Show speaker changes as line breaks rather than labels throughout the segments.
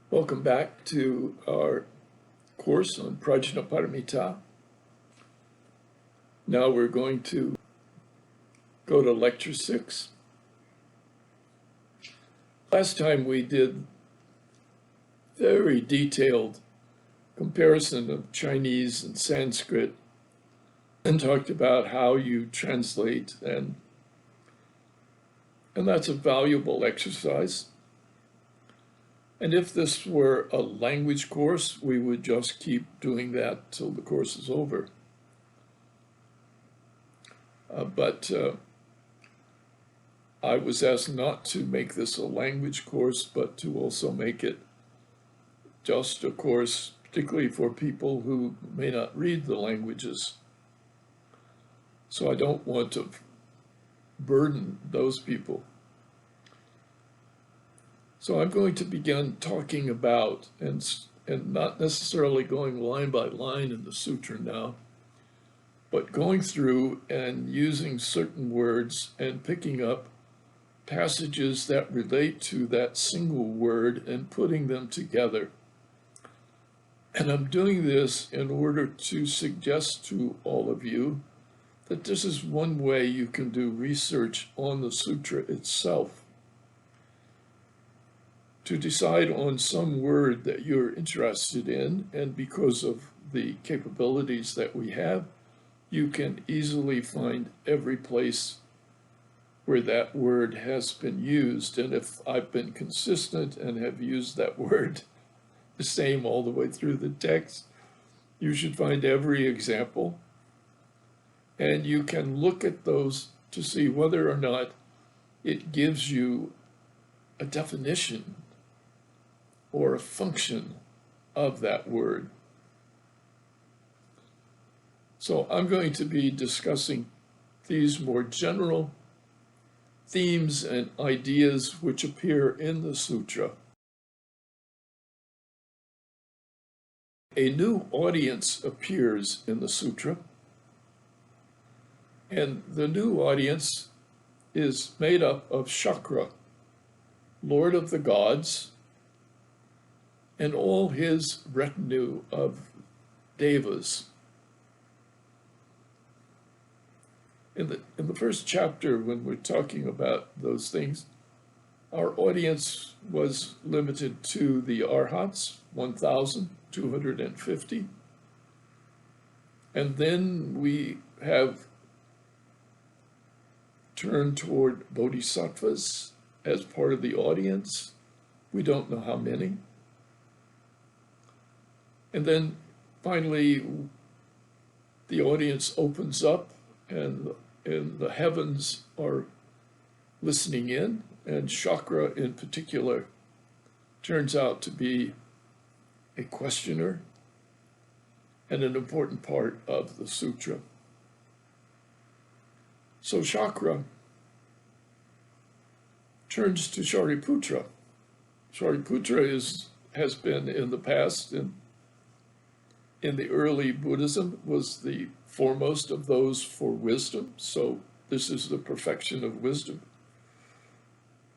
Welcome back to our course on Prajnaparamita. Now we're going to go to lecture 6. Last time we did very detailed comparison of Chinese and Sanskrit and talked about how you translate, and that's a valuable exercise. And if this were a language course, we would just keep doing that till the course is over. But I was asked not to make this a language course, but to also make it just a course, particularly for people who may not read the languages. So I don't want to burden those people. So I'm going to begin talking about, and not necessarily going line by line in the sutra now, but going through and using certain words and picking up passages that relate to that single word and putting them together. And I'm doing this in order to suggest to all of you that this is one way you can do research on the sutra itself. To decide on some word that you're interested in, and because of the capabilities that we have, you can easily find every place where that word has been used. And if I've been consistent and have used that word the same all the way through the text, you should find every example. And you can look at those to see whether or not it gives you a definition or a function of that word. So I'm going to be discussing these more general themes and ideas which appear in the sutra. A new audience appears in the sutra, and the new audience is made up of Shakra, Lord of the gods, and all his retinue of devas. In the first chapter, when we're talking about those things, our audience was limited to the Arhats, 1,250. And then we have turned toward bodhisattvas as part of the audience. We don't know how many. And then finally, the audience opens up, and the heavens are listening in, and Shakra in particular turns out to be a questioner and an important part of the sutra. So Shakra turns to Shariputra. Shariputra has been in the past, in the early Buddhism, was the foremost of those for wisdom. So this is the perfection of wisdom.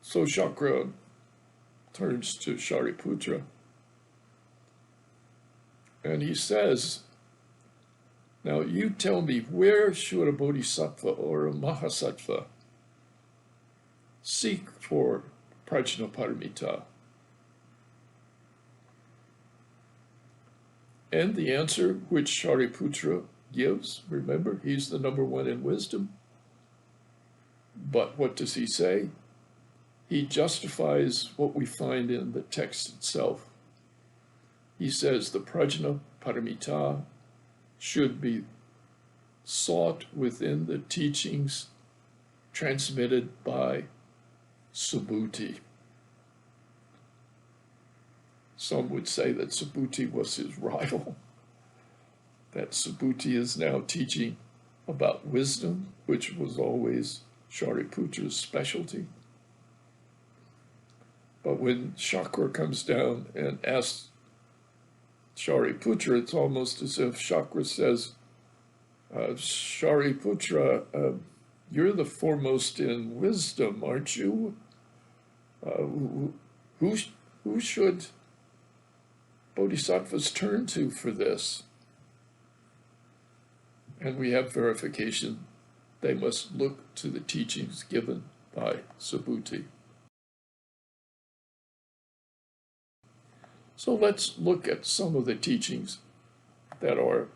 So Shakra turns to Shariputra, and he says, now you tell me, where should a bodhisattva or a mahasattva seek for Prajnaparamita? And the answer which Shariputra gives, remember, he's the number one in wisdom. But what does he say? He justifies what we find in the text itself. He says the Prajnaparamita should be sought within the teachings transmitted by Subhuti. Some would say that Subhuti was his rival, that Subhuti is now teaching about wisdom, which was always Shariputra's specialty. But when Shakra comes down and asks Shariputra, it's almost as if Shakra says, Shariputra, you're the foremost in wisdom, aren't you? Who should bodhisattvas turn to for this. And we have verification. They must look to the teachings given by Subhuti. So let's look at some of the teachings that are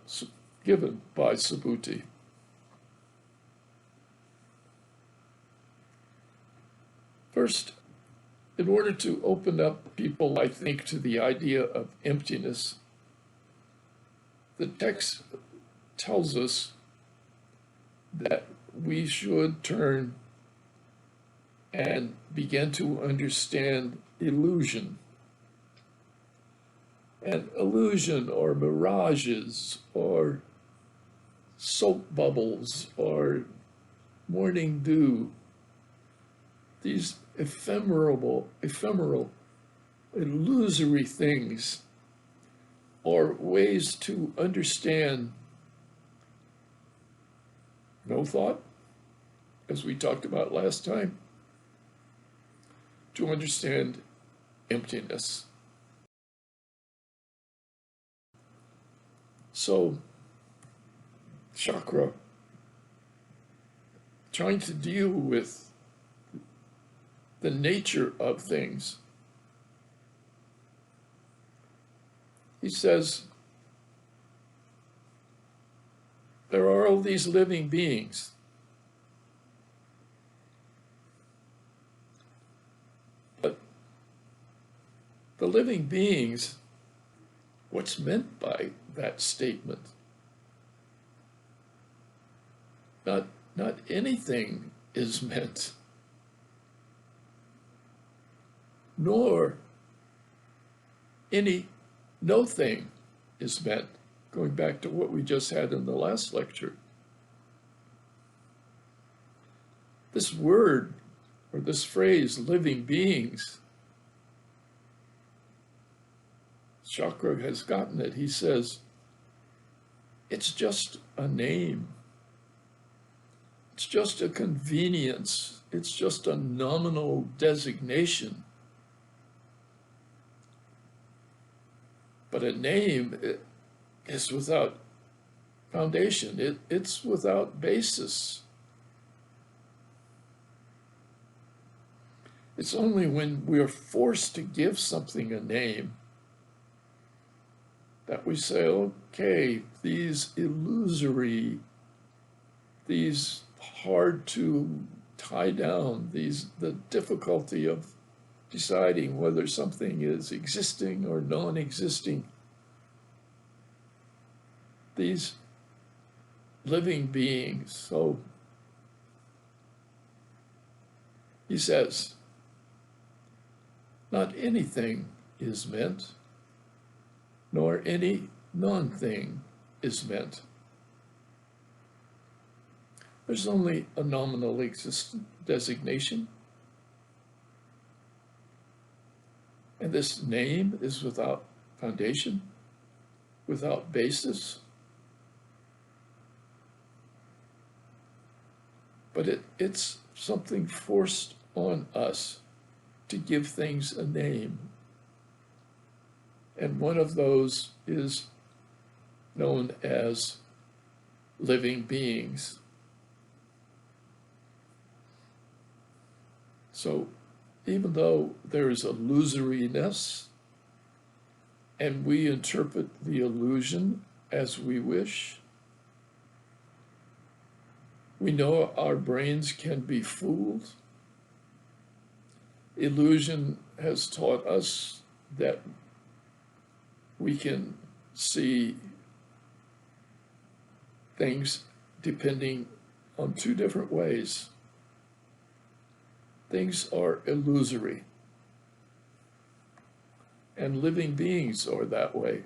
given by Subhuti. First, in order to open up people, I think, to the idea of emptiness, the text tells us that we should turn and begin to understand illusion. And illusion or mirages or soap bubbles or morning dew, these ephemeral, illusory things are ways to understand no thought, as we talked about last time, to understand emptiness. So, Chakra, trying to deal with the nature of things, he says, there are all these living beings. But the living beings, what's meant by that statement? Not anything is meant, nor no thing is meant, going back to what we just had in the last lecture. This word, or this phrase, living beings, Chakra has gotten it. He says, it's just a name. It's just a convenience. It's just a nominal designation. But a name is without foundation. It's without basis. It's only when we are forced to give something a name that we say, okay, these illusory, these hard to tie down, the difficulty of deciding whether something is existing or non-existing, these living beings. So he says, not anything is meant, nor any non-thing is meant. There's only a nominal designation. And this name is without foundation, without basis. But it's something forced on us to give things a name. And one of those is known as living beings. So even though there is illusoriness, and we interpret the illusion as we wish, we know our brains can be fooled. Illusion has taught us that we can see things depending on two different ways. Things are illusory, and living beings are that way.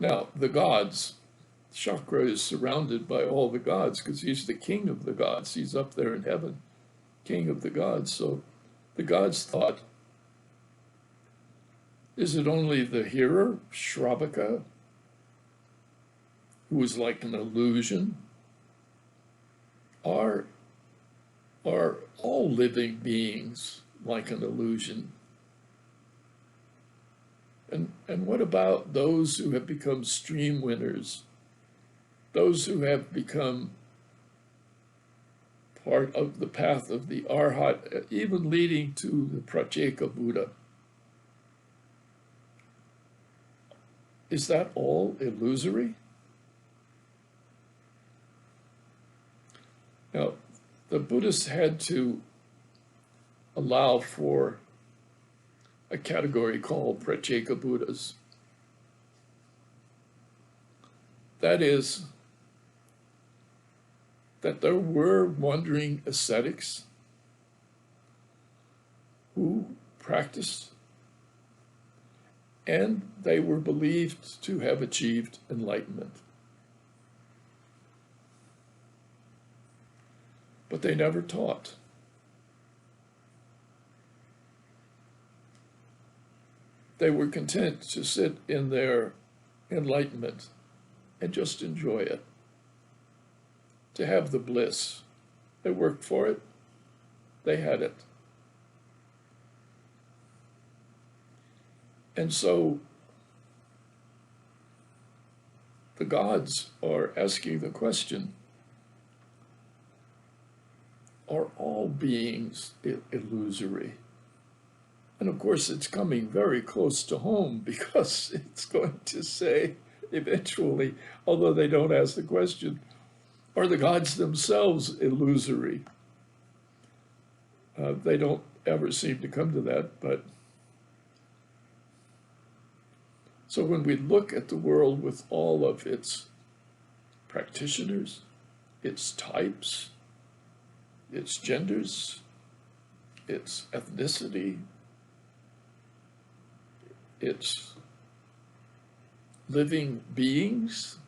Now, the gods, Chakra is surrounded by all the gods because he's the king of the gods. He's up there in heaven, king of the gods. So the gods thought, is it only the hearer, Shravaka, who is like an illusion? Are all living beings like an illusion? And what about those who have become stream winners? Those who have become part of the path of the Arhat, even leading to the Pratyeka Buddha. Is that all illusory? Now, the Buddhists had to allow for a category called Pratyeka Buddhas. That is, that there were wandering ascetics who practiced, and they were believed to have achieved enlightenment. But they never taught. They were content to sit in their enlightenment and just enjoy it, to have the bliss. They worked for it, they had it. And so the gods are asking the question, are all beings illusory? And of course, it's coming very close to home, because it's going to say eventually, although they don't ask the question, are the gods themselves illusory? They don't ever seem to come to that, but so when we look at the world with all of its practitioners, its types, its genders, its ethnicity, its living beings,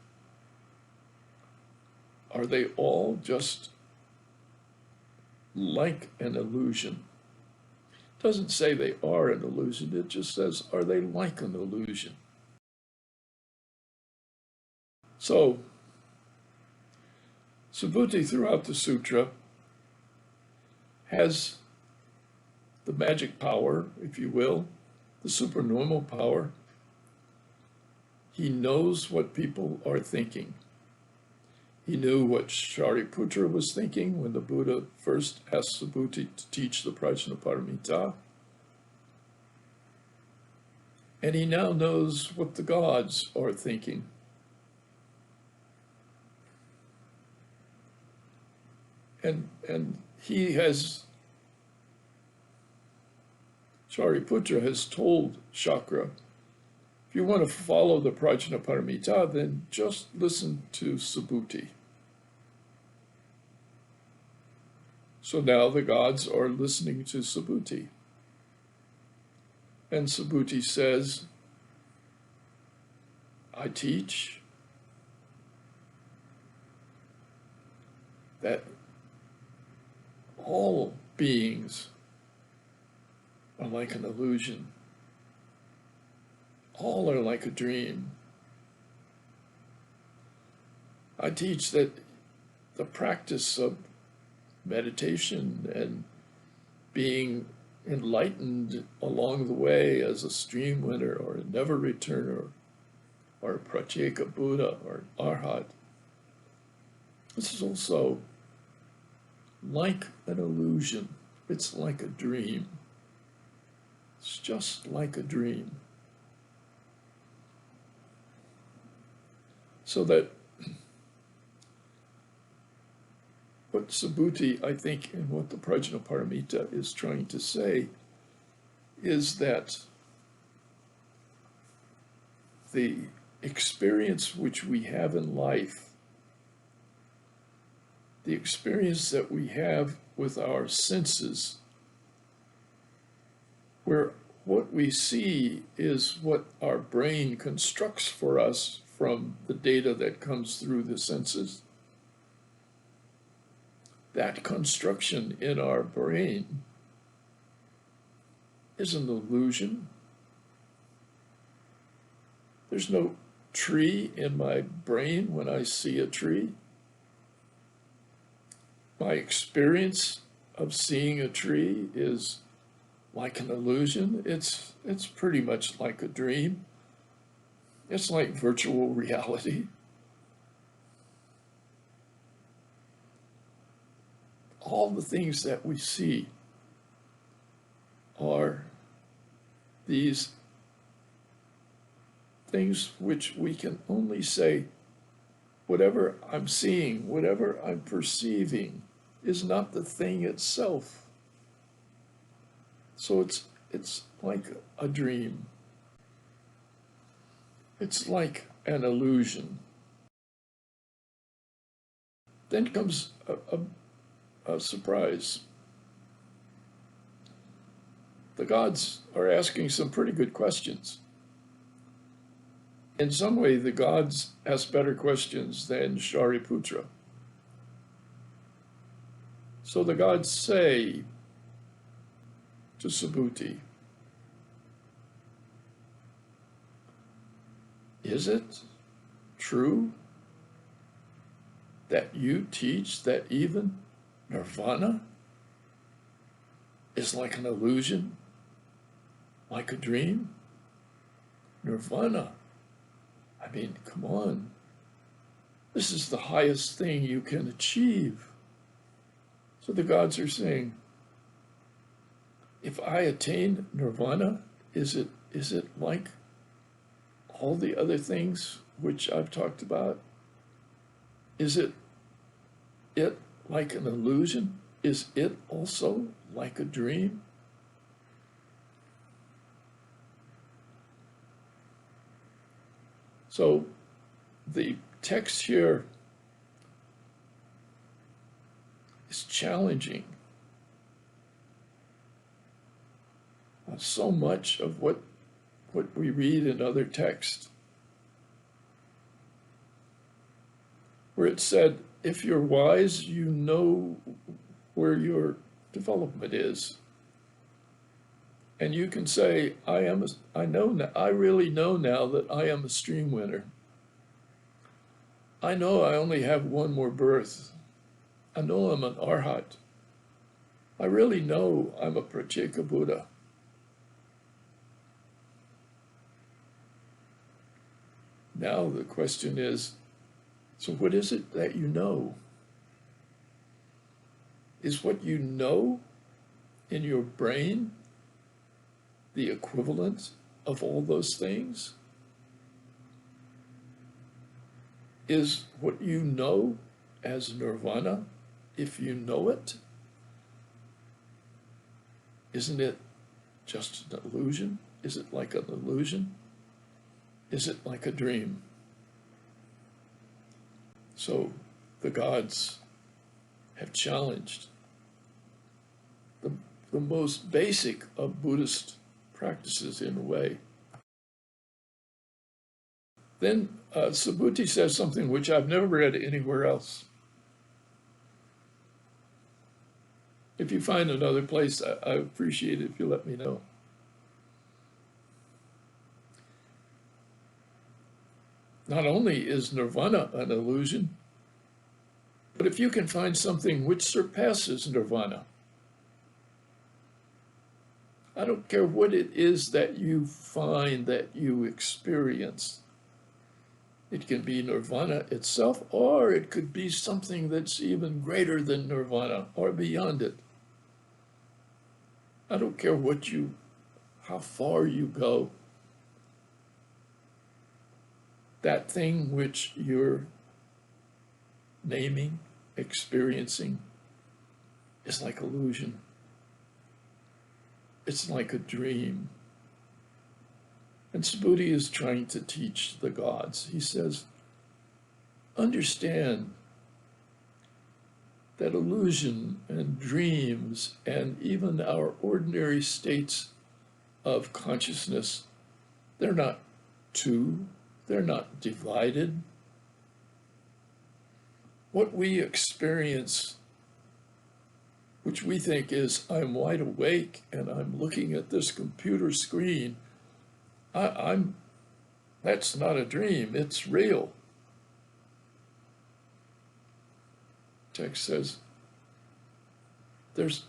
are they all just like an illusion? It doesn't say they are an illusion, it just says, are they like an illusion? So, Subhuti throughout the sutra has the magic power, if you will, the supernormal power. He knows what people are thinking. He knew what Shariputra was thinking when the Buddha first asked Subhuti to teach the Prajnaparamita. And he now knows what the gods are thinking. And he has, Shariputra has told Shakra, if you want to follow the Prajnaparamita, then just listen to Subhuti. So now the gods are listening to Subhuti. And Subhuti says, I teach that all beings are like an illusion. All are like a dream. I teach that the practice of meditation and being enlightened along the way as a stream winner or a never returner or a Pratyeka Buddha or an Arhat, this is also like an illusion. It's like a dream. It's just like a dream. So that what Subhuti, I think, and what the Prajnaparamita is trying to say is that the experience which we have in life, the experience that we have with our senses, where what we see is what our brain constructs for us from the data that comes through the senses. That construction in our brain is an illusion. There's no tree in my brain when I see a tree. My experience of seeing a tree is like an illusion. It's pretty much like a dream. It's like virtual reality. All the things that we see are these things which we can only say, whatever I'm seeing, whatever I'm perceiving, is not the thing itself. So it's like a dream. It's like an illusion. Then comes a surprise. The gods are asking some pretty good questions. In some way, the gods ask better questions than Shariputra. So the gods say to Subhuti, is it true that you teach that even nirvana is like an illusion, like a dream? Nirvana, I mean, come on. This is the highest thing you can achieve. So the gods are saying, if I attain nirvana, is it like all the other things which I've talked about? Is it like an illusion? Is it also like a dream? So the text here is challenging. So much of what we read in other texts, where it said, if you're wise, you know where your development is. And you can say, I really know now that I am a stream winner. I know I only have one more birth. I know I'm an arhat. I really know I'm a pratyeka Buddha. Now the question is, so what is it that you know? Is what you know in your brain the equivalent of all those things? Is what you know as nirvana, if you know it, isn't it just an illusion? Is it like an illusion? Is it like a dream? So the gods have challenged the most basic of Buddhist practices in a way. Then Subhuti says something which I've never read anywhere else. If you find another place, I appreciate it if you let me know. Not only is nirvana an illusion, but if you can find something which surpasses nirvana, I don't care what it is that you find, that you experience. It can be nirvana itself, or it could be something that's even greater than nirvana or beyond it. I don't care how far you go. That thing which you're naming, experiencing, is like illusion. It's like a dream. And Subhuti is trying to teach the gods. He says, understand that illusion and dreams and even our ordinary states of consciousness, they're not two, they're not divided. What we experience, which we think is, I'm wide awake and I'm looking at this computer screen, that's not a dream, it's real. Text says, there's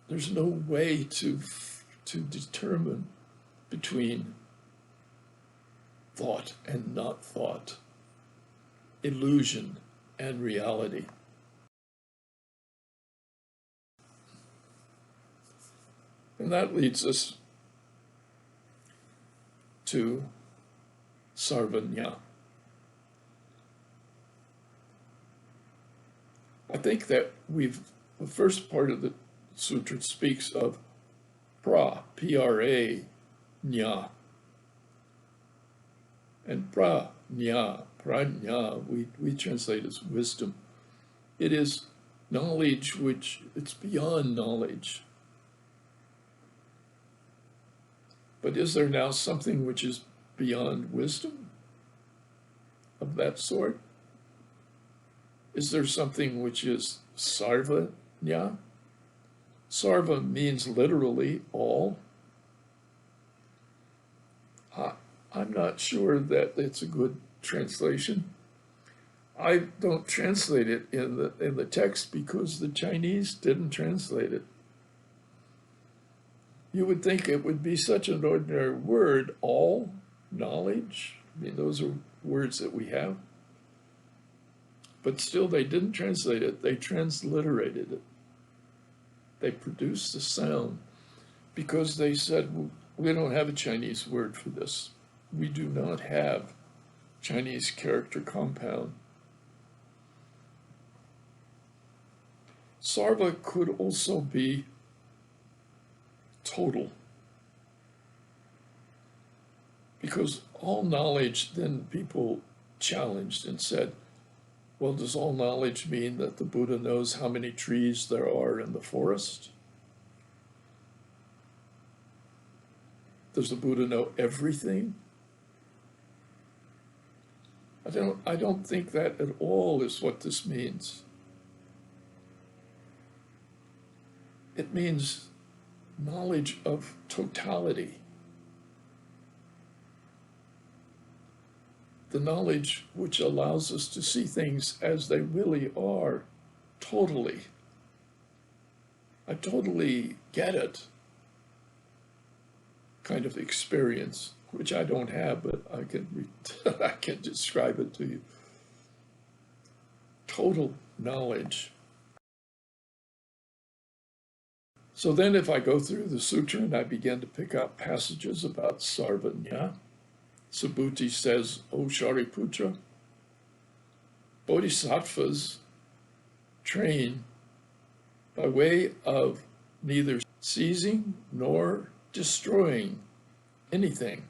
no way to to determine between thought and not thought, illusion and reality. And that leads us to Sarvanya. I think that the first part of the sutra speaks of P-R-A, Nya. And prajna, we translate as wisdom. It is knowledge which, it's beyond knowledge. But is there now something which is beyond wisdom of that sort? Is there something which is sarvanya? Sarva means literally all. I'm not sure that it's a good translation. I don't translate it in the text because the Chinese didn't translate it. You would think it would be such an ordinary word, all, knowledge. I mean, those are words that we have. But still, they didn't translate it. They transliterated it. They produced the sound because they said, we don't have a Chinese word for this. We do not have Chinese character compound. Sarva could also be total. Because all knowledge, then people challenged and said, well, does all knowledge mean that the Buddha knows how many trees there are in the forest? Does the Buddha know everything? I don't think that at all is what this means. It means knowledge of totality. The knowledge which allows us to see things as they really are, totally. I totally get it kind of experience, which I don't have, but I can describe it to you. Total knowledge. So then if I go through the sutra and I begin to pick out passages about Sarvanya, Subhuti says, O Shariputra, bodhisattvas train by way of neither seizing nor destroying anything.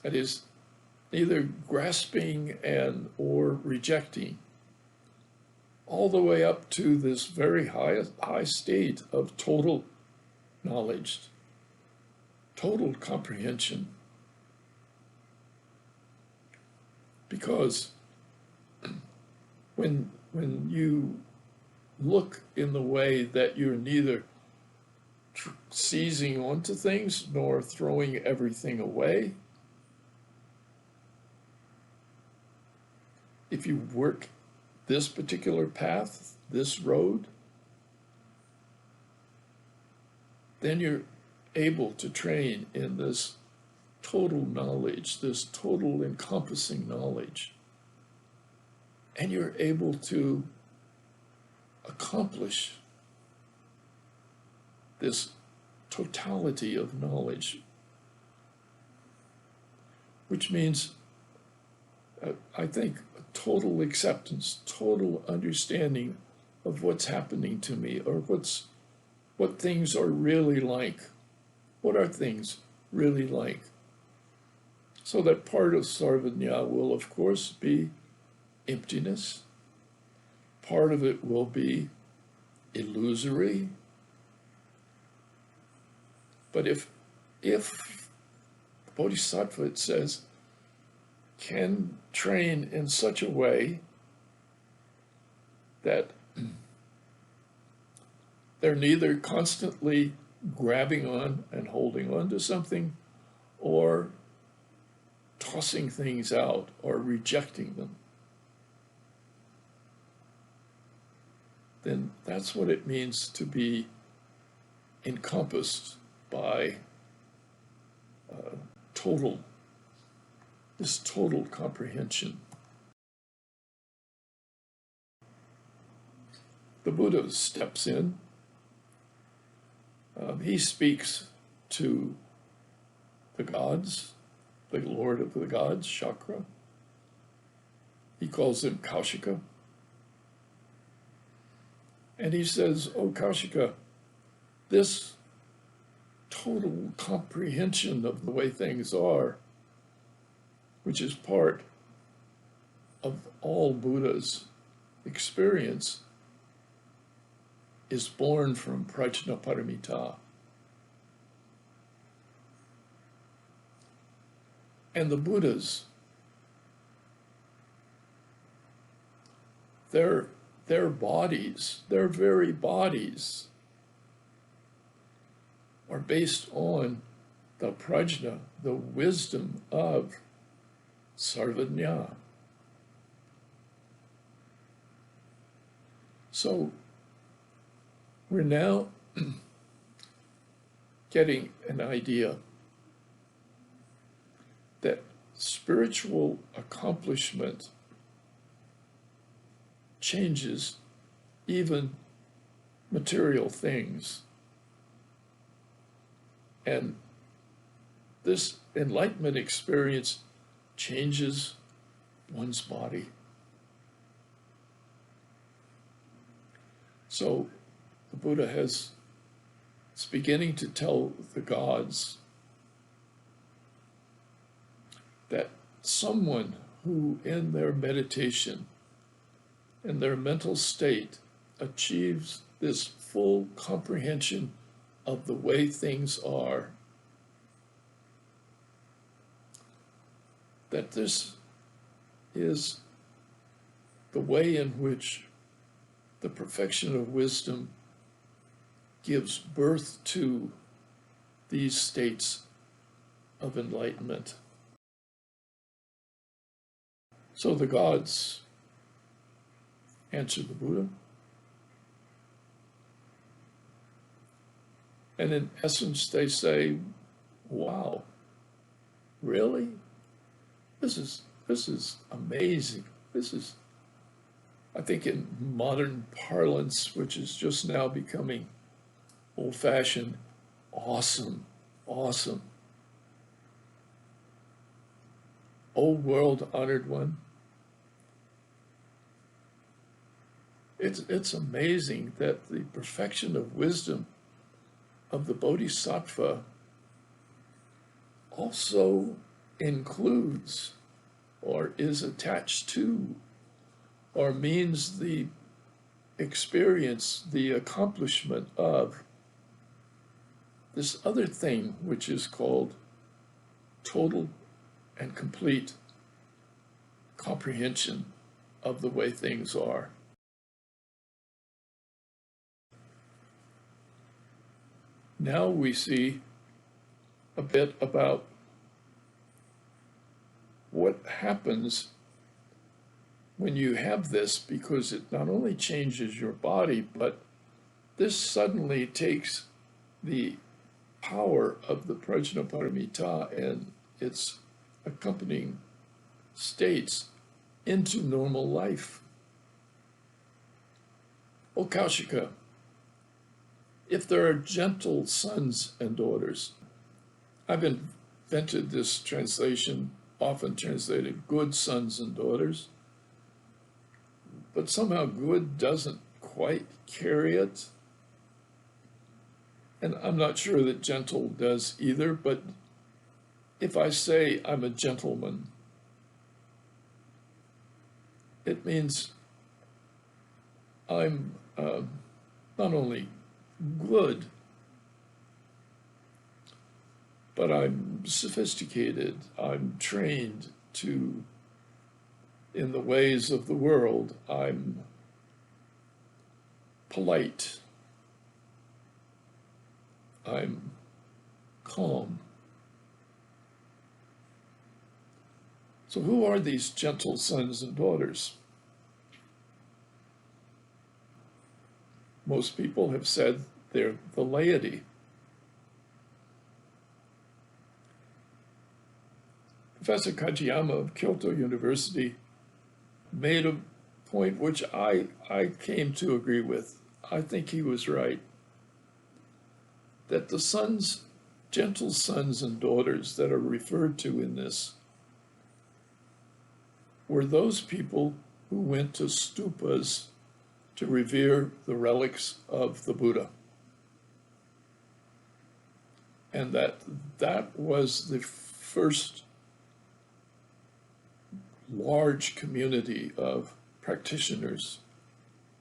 That is, neither grasping and or rejecting, all the way up to this very high state of total knowledge, total comprehension. Because when you look in the way that you're neither seizing onto things nor throwing everything away, if you work this particular path, this road, then you're able to train in this total knowledge, this total encompassing knowledge. And you're able to accomplish this totality of knowledge, which means, I think, total acceptance, total understanding of what's happening to me, or what things are really like. What are things really like? So that part of Sarvanya will, of course, be emptiness. Part of it will be illusory. But if Bodhisattva, it says, can train in such a way that they're neither constantly grabbing on and holding on to something or tossing things out or rejecting them, then that's what it means to be encompassed by total, this total comprehension. The Buddha steps in. He speaks to the gods, the Lord of the gods, Shakra. He calls him Kaushika. And he says, "Oh, Kaushika, this total comprehension of the way things are, which is part of all Buddha's experience, is born from Prajnaparamita." And the Buddhas, their bodies, their very bodies, are based on the prajna, the wisdom of Sarvajna. So we're now getting an idea that spiritual accomplishment changes even material things. And this enlightenment experience changes one's body. So the Buddha is beginning to tell the gods that someone who in their meditation, in their mental state, achieves this full comprehension of the way things are, that this is the way in which the perfection of wisdom gives birth to these states of enlightenment. So the gods answer the Buddha. And in essence, they say, "Wow, really? This is amazing. This is," I think in modern parlance, which is just now becoming old-fashioned, awesome, awesome. Old world honored one. It's amazing that the perfection of wisdom of the Bodhisattva also includes or is attached to or means the experience, the accomplishment of this other thing which is called total and complete comprehension of the way things are. Now we see a bit about what happens when you have this, because it not only changes your body, but this suddenly takes the power of the Prajnaparamita and its accompanying states into normal life. O Kaushika, if there are gentle sons and daughters, I've invented this translation, often translated good sons and daughters, but somehow good doesn't quite carry it. And I'm not sure that gentle does either, but if I say I'm a gentleman, it means I'm not only good, but I'm sophisticated, I'm trained in the ways of the world, I'm polite, I'm calm. So who are these gentle sons and daughters? Most people have said they're the laity. Professor Kajiyama of Kyoto University made a point which I came to agree with. I think he was right. That the sons, gentle sons and daughters that are referred to in this were those people who went to stupas to revere the relics of the Buddha. And that was the first large community of practitioners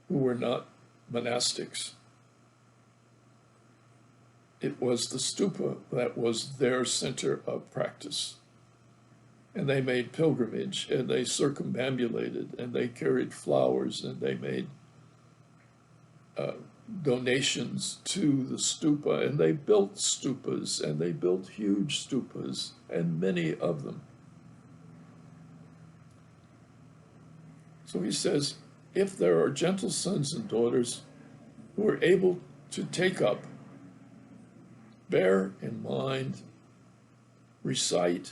who were not monastics. It was the stupa that was their center of practice. And they made pilgrimage, and they circumambulated, and they carried flowers, and they made donations to the stupa, and they built stupas, and they built huge stupas, and many of them. So he says, if there are gentle sons and daughters who are able to take up, bear in mind, recite,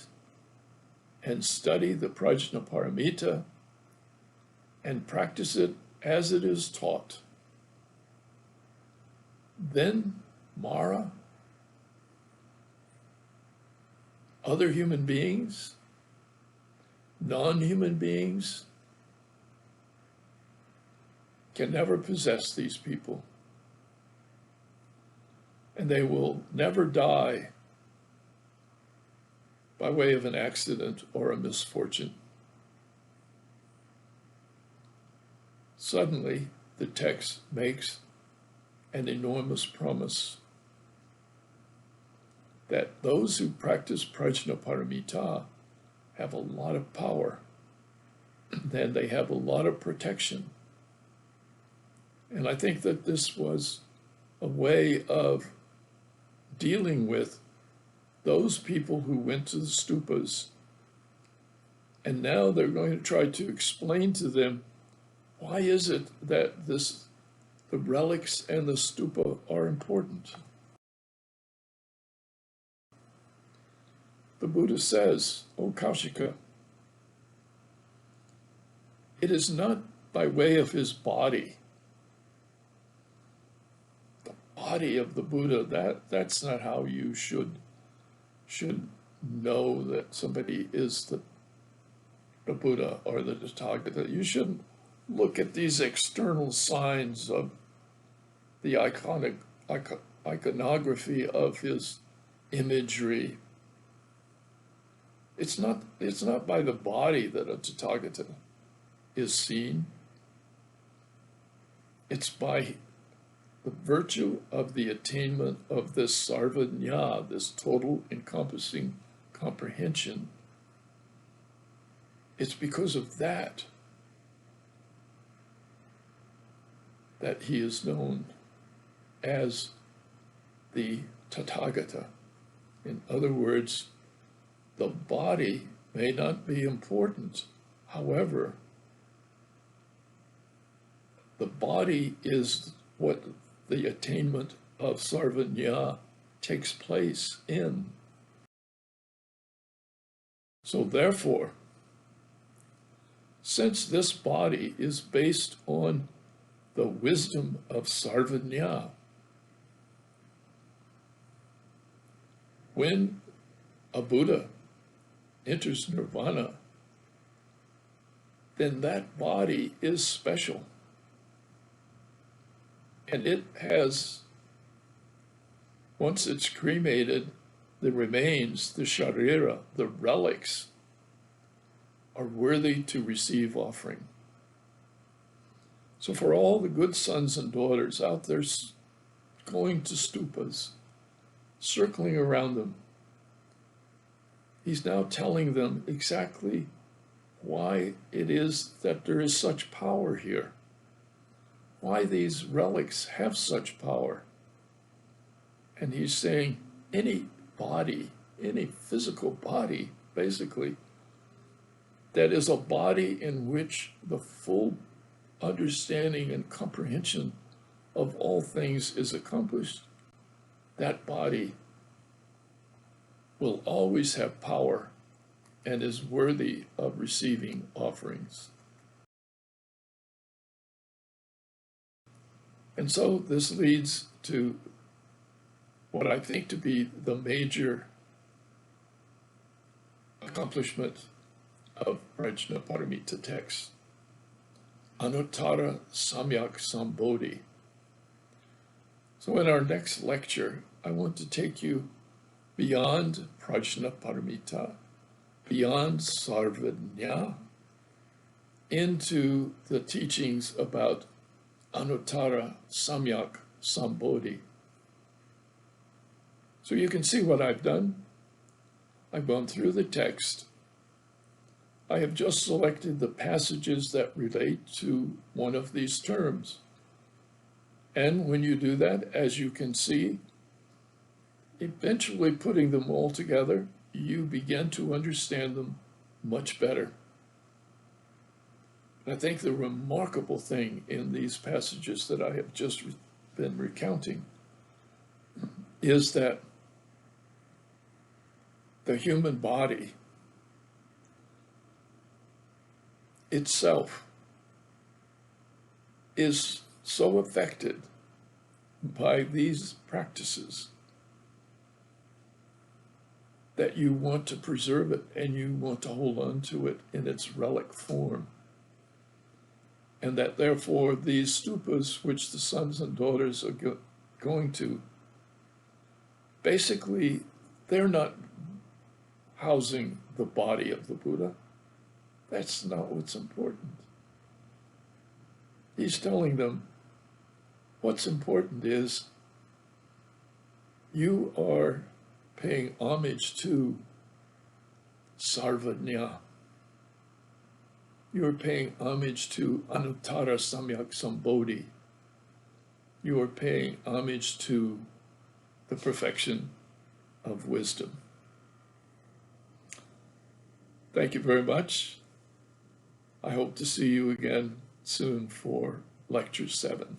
and study the Prajnaparamita, and practice it as it is taught, then Mara, other human beings, non-human beings, can never possess these people. And they will never die by way of an accident or a misfortune. Suddenly, the text makes an enormous promise that those who practice Prajnaparamita have a lot of power, and they have a lot of protection. And I think that this was a way of dealing with those people who went to the stupas. And now they're going to try to explain to them, why is it that the relics and the stupa are important? The Buddha says, O Kaushika, it is not by way of his body. The body of the Buddha, that's not how you should know that somebody is the Buddha or the Tathagata. You shouldn't look at these external signs of the iconography of his imagery. It's not by the body that a Tathagata is seen. It's by the virtue of the attainment of this sarvajñā, this total encompassing comprehension. It's because of that he is known as the Tathagata. In other words, the body may not be important. However, the body is what the attainment of sarvajñā takes place in. So therefore, since this body is based on the wisdom of sarvajñā, when a Buddha enters nirvana, then that body is special. And it has, once it's cremated, the remains, the sharira, the relics, are worthy to receive offering. So for all the good sons and daughters out there going to stupas, circling around them, he's now telling them exactly why it is that there is such power here, why these relics have such power. And he's saying any body, any physical body, basically, that is a body in which the full understanding and comprehension of all things is accomplished, that body will always have power and is worthy of receiving offerings. And so this leads to what I think to be the major accomplishment of Prajnaparamita text, Anuttara Samyak Sambodhi. So in our next lecture, I want to take you beyond Prajnaparamita, beyond Sarvajna, into the teachings about Anuttara Samyak Sambodhi. So you can see what I've done. I've gone through the text. I have just selected the passages that relate to one of these terms. And when you do that, as you can see, eventually putting them all together, you begin to understand them much better. I think the remarkable thing in these passages that I have just been recounting is that the human body itself is so affected by these practices that you want to preserve it and you want to hold on to it in its relic form. And that therefore these stupas, which the sons and daughters are going to, basically, they're not housing the body of the Buddha. That's not what's important. He's telling them what's important is you are paying homage to Sarvajna. You are paying homage to Anuttara Samyak Sambodhi. You are paying homage to the perfection of wisdom. Thank you very much. I hope to see you again soon for Lecture 7.